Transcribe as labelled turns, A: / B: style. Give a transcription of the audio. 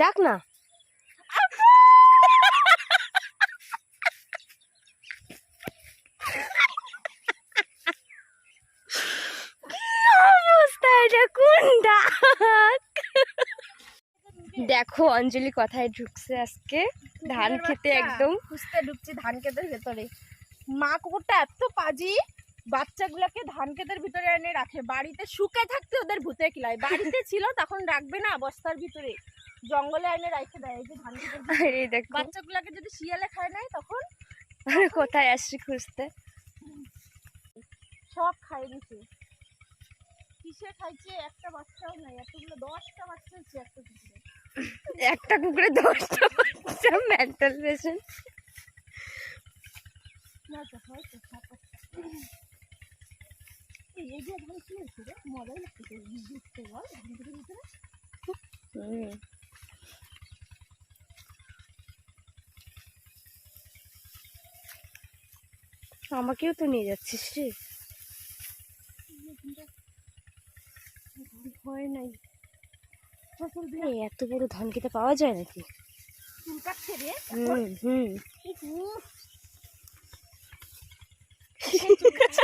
A: ডাক না। দেখো অঞ্জলি কথায় ঢুকছে আজকে ধান খেতে, একদম
B: খুঁজতে ঢুকছি ধান ক্ষেতের ভেতরে। মা কুকুরটা এত পাজি, বাচ্চাগুলোকে ধান ক্ষেতের ভিতরে এনে রাখে। বাড়িতে শুকে থাকতে ওদের ভূতে কিলায়, বাড়িতে ছিল তখন রাখবে না, বস্তার ভিতরে জঙ্গলে এনে রাখে দেয়। এই যে ধান ক্ষেতের ভিতরে
A: দেখো
B: বাচ্চাগুলোকে যদি শিয়ালে খায় নাই তখন
A: কোথায় আসছি খুঁজতে,
B: সব খাই দিছে। কিসে খাইছে একটা বাচ্চাও নাই, এতগুলো 10টা বাচ্চা হচ্ছে একটা কুকুরে।
A: একটা কুকুরে 10টা বাচ্চা, মেন্টাল পেশেন্ট।
B: এই যে ধান কি হচ্ছে রে, মজাই লাগতেছে দেখতে, বল ধান ক্ষেতের ভিতরে।
A: আমাকেও তো নিয়ে যাচ্ছিস রে।
B: হয় নাই
A: এত বড় ধান খেতে পাওয়া যায় নাকি?
B: চুল কাটছে রে।
A: হুম
B: চুল কাটছে